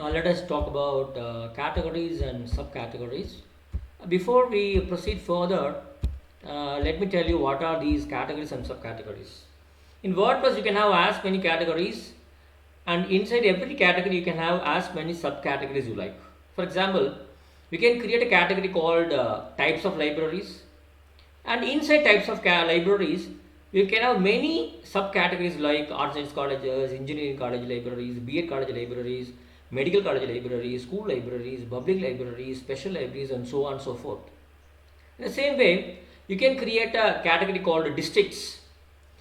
Let us talk about categories and subcategories. Before we proceed further, let me tell you what are these categories and subcategories. In WordPress, you can have as many categories, and inside every category, you can have as many subcategories you like. For example, we can create a category called types of libraries, and inside types of libraries, we can have many subcategories like arts and science colleges, engineering college libraries, B.Ed college libraries, medical college libraries, school libraries, public libraries, special libraries, and so on and so forth. In the same way, you can create a category called districts,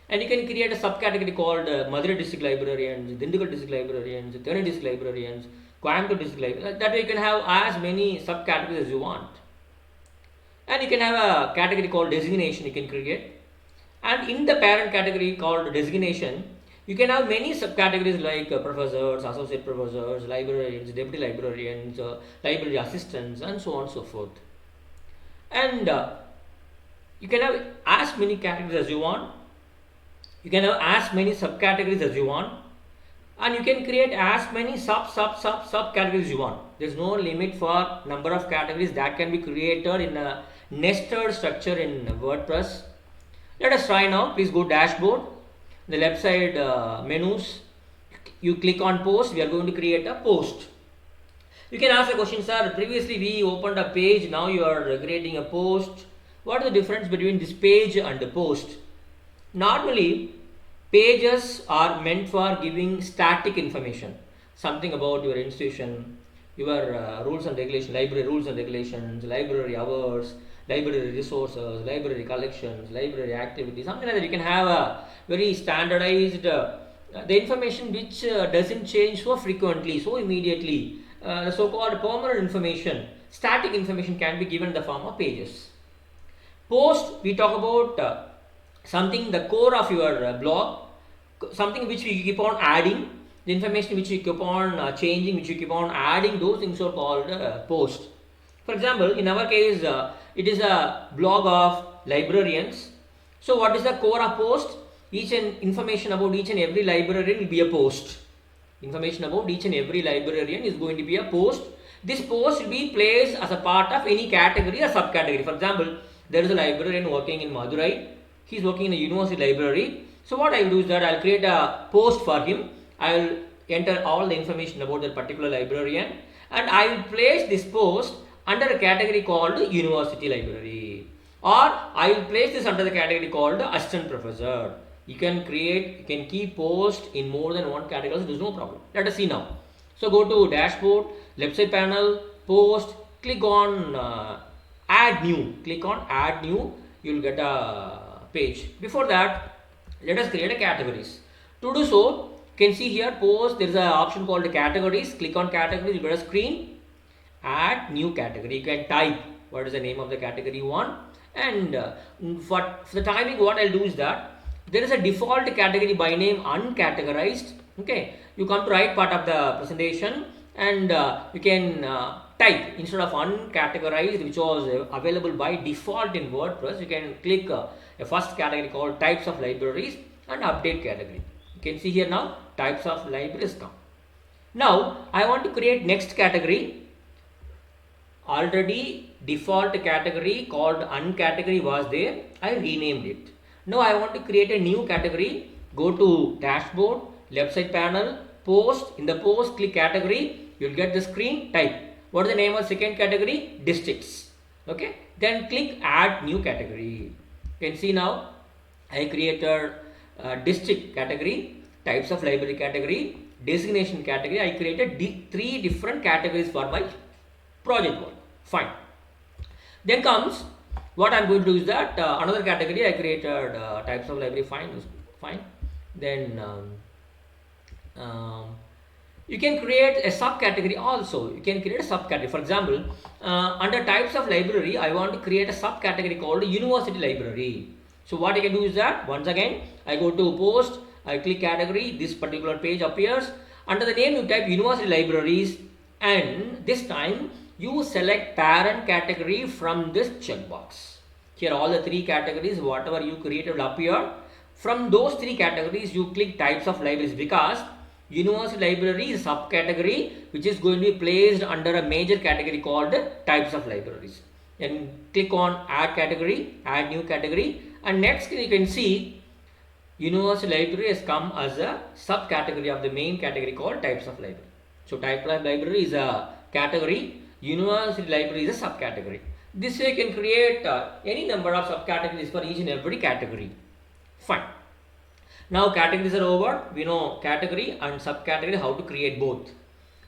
and you can create a subcategory called Madurai district librarians, Dindigul district librarians, Thane district librarians, Coimbatore district librarians. That way, you can have as many subcategories as you want. And you can have a category called designation you can create, and in the parent category called designation you can have many subcategories like professors, associate professors, librarians, deputy librarians, library assistants, and so on and so forth. And you can have as many categories as you want, you can have as many subcategories as you want, and you can create as many subcategories you want. There's no limit for number of categories that can be created in a nested structure in WordPress. Let us try now. Please go dashboard, the left side menus, you click on post. We are going to create a post. You can ask a question, sir, previously we opened a page, now you are creating a post. What is the difference between this page and the post? Normally, pages are meant for giving static information, something about your institution, your rules and regulations, library rules and regulations, library hours, library resources, library collections, library activities, something like that. You can have a very standardized the information which doesn't change so frequently, so immediately. The so-called permanent information, static information can be given in the form of pages. Post, we talk about something, the core of your blog, something which we keep on adding, the information which we keep on changing, which we keep on adding, those things are called post. For example, in our case, it is a blog of librarians. So what is the core of post? Each and information about each and every librarian will be a post. Information about each and every librarian is going to be a post. This post will be placed as a part of any category or subcategory. For example, there is a librarian working in Madurai. He is working in a university library. So what I will do is that I will create a post for him. I will enter all the information about that particular librarian, and I will place this post under a category called university library, or I will place this under the category called assistant professor. You can keep post in more than one category, so there is no problem. Let us see now. So go to dashboard, left side panel, post, click on add new. Click on add new, you will get a page. Before that, let us create a categories. To do so, you can see here post, there is an option called categories. Click on categories, you get a screen. Add new category. You can type what is the name of the category you want, and for the timing, what I'll do is that there is a default category by name uncategorized. Okay, you come to right part of the presentation, and you can type instead of uncategorized, which was available by default in WordPress. You can click a first category called types of libraries and update category. You can see here now types of libraries come. Now I want to create next category. Already default category called uncategory was there. I renamed it. Now I want to create a new category. Go to dashboard, left side panel, post. In the post, click category. You'll get the screen. Type what is the name of second category? Districts. Okay. Then click add new category. You can see now I created district category, types of library category, designation category. I created three different categories for my project work. Fine. Then comes what I'm going to do is that another category I created types of library. Fine. Then you can create a subcategory also. You can create a subcategory. For example, under types of library, I want to create a subcategory called university library. So what I can do is that once again I go to post, I click category. This particular page appears. Under the name, you type university libraries, and this time you select parent category from this checkbox. Here all the three categories, whatever you created will appear. From those three categories, you click types of libraries, because University library is a subcategory which is going to be placed under a major category called types of libraries. And click on add category, add new category, and next you can see University library has come as a subcategory of the main category called types of library. So type of library is a category, university library is a subcategory. This way you can create any number of subcategories for each and every category. Fine. Now categories are over. We know category and subcategory, how to create both.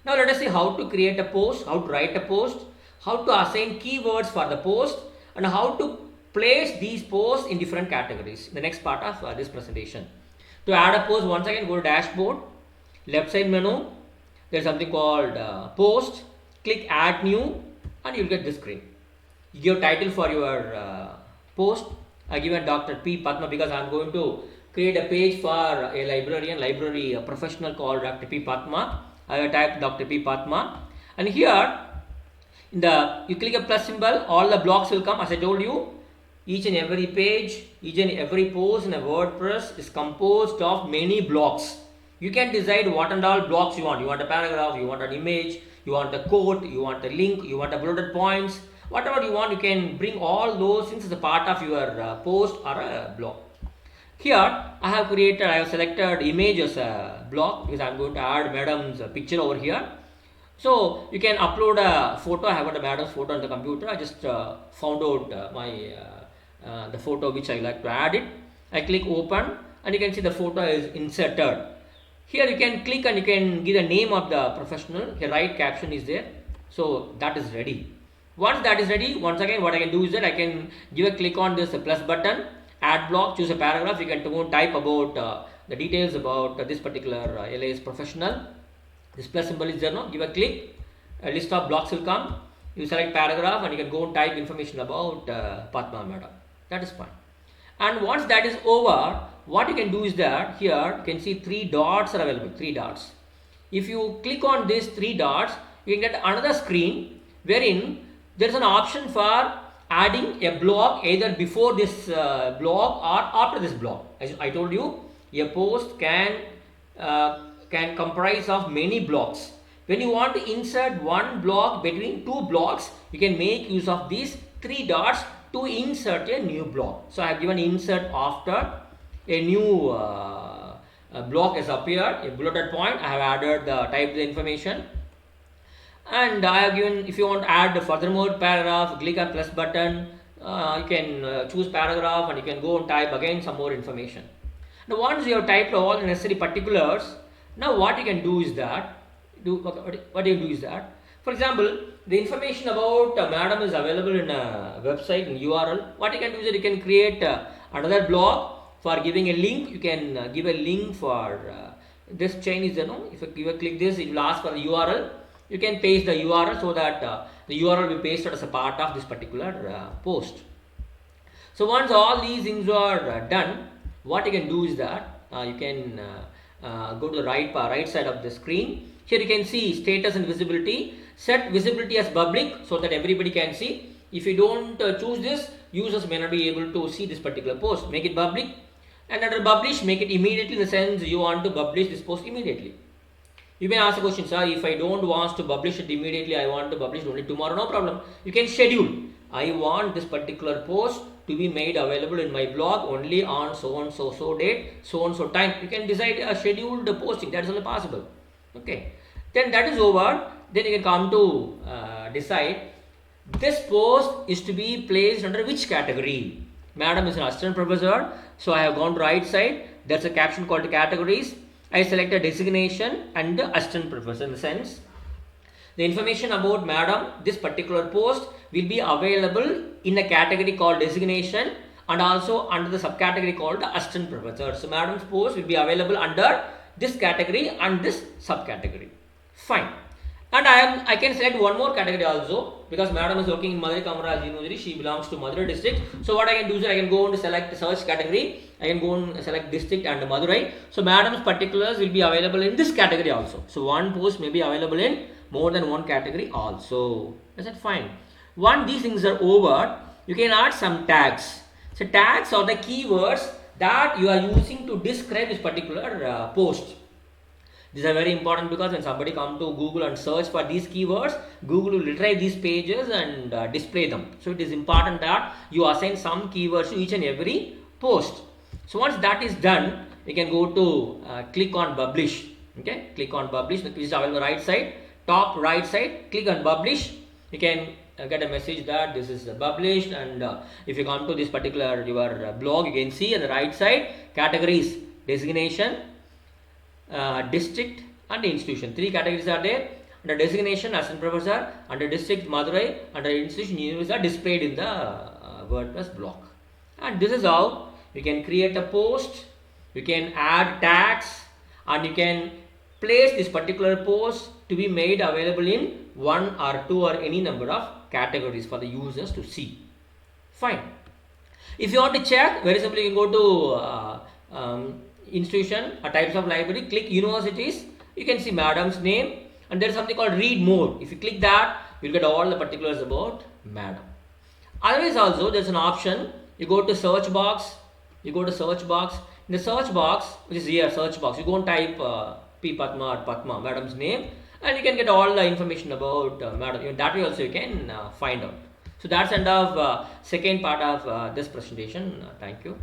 Now let us see how to create a post, how to write a post, how to assign keywords for the post, and how to place these posts in different categories. The next part of this presentation. To add a post, once again go to dashboard, left side menu, there is something called post, click add new, and you will get this screen. You give title for your post. I give a Dr. P. Padma because I am going to create a page for a library professional called Dr. P. Padma. I have typed Dr. P. Padma, and here in the you click a plus symbol, all the blocks will come. As I told you, each and every page, each and every post in a WordPress is composed of many blocks. You can decide what and all blocks you want. You want a paragraph, you want an image, you want a quote, you want a link, you want a bullet points. Whatever you want, you can bring all those things as a part of your post or a blog. Here I have selected image as a block because I am going to add madam's picture over here. So you can upload a photo. I have got a madam's photo on the computer. I just found out the photo which I like to add it. I click open and you can see the photo is inserted. Here you can click and you can give the name of the professional. Here right caption is there. So that is ready. Once that is ready, once again what I can do is that I can give a click on this plus button, add block, choose a paragraph. You can go and type about the details about this particular LIS professional. This plus symbol is there now. Give a click, a list of blocks will come. You select paragraph and you can go and type information about Padma madam. That is fine. And once that is over, what you can do is that here you can see 3 dots are available. 3 dots. If you click on these 3 dots, you can get another screen wherein there is an option for adding a block either before this block or after this block. As I told you, a post can comprise of many blocks. When you want to insert one block between 2 blocks, you can make use of these 3 dots to insert a new block. So I have given insert after a new block has appeared, a bulleted point. I have added the type the information. And I have given, if you want to add furthermore paragraph, click on plus button. You can choose paragraph and you can go and type again some more information. Now once you have typed all the necessary particulars, now what you can do is that, for example, the information about madam is available in a website in URL. What you can do is that you can create another blog for giving a link. You can give a link for this chain is if you click this, it will ask for the URL. You can paste the URL so that the URL will be pasted as a part of this particular post. So once all these things are done, what you can do is that you can go to the right side of the screen. Here you can see status and visibility. Set visibility as public so that everybody can see. If you don't choose this, users may not be able to see this particular post. Make it public, and under publish, make it immediately in the sense you want to publish this post immediately. You may ask a question, sir, if I don't want to publish it immediately, I want to publish it only tomorrow, no problem. You can schedule. I want this particular post to be made available in my blog only on so and so date, so and so time. You can decide a scheduled posting. That is only possible. Okay. Then that is over. Then you can come to decide this post is to be placed under which category. Madam is an assistant professor. So I have gone to right side. There's a caption called categories. I select a designation and the assistant professor in the sense the information about madam, this particular post will be available in a category called designation and also under the subcategory called the assistant professor. So madam's post will be available under this category and this subcategory. Fine. And I can select one more category also because madam is working in Madurai Kamaraj University. She belongs to Madurai district. So what I can do is I can go and select search category. I can go and select district and Madurai. So madam's particulars will be available in this category also. So one post may be available in more than one category also. Is that fine? Once these things are over, you can add some tags. So tags are the keywords that you are using to describe this particular post. These are very important because when somebody come to Google and search for these keywords, Google will retrieve these pages and display them. So it is important that you assign some keywords to each and every post. So once that is done, you can go to click on publish. Okay, click on publish, which is available right side, top right side. Click on publish. You can get a message that this is published, and if you come to this particular your blog, you can see on the right side categories: designation, district, and institution. Three categories are there. Under designation, assistant professor; under district, Madurai; under institution, university are displayed in the WordPress blog. And this is how you can create a post, you can add tags, and you can place this particular post to be made available in one or two or any number of categories for the users to see. Fine. If you want to check, very simply you can go to institution or types of library, click universities. You can see madam's name, and there is something called read more. If you click that, you'll get all the particulars about madam. Otherwise also there's an option. You go to search box. You go to search box. In the search box, which is here, search box, you go and type P Padma or Padma, madam's name, and you can get all the information about madam. That way also you can find out. So that's end of second part of this presentation. Thank you.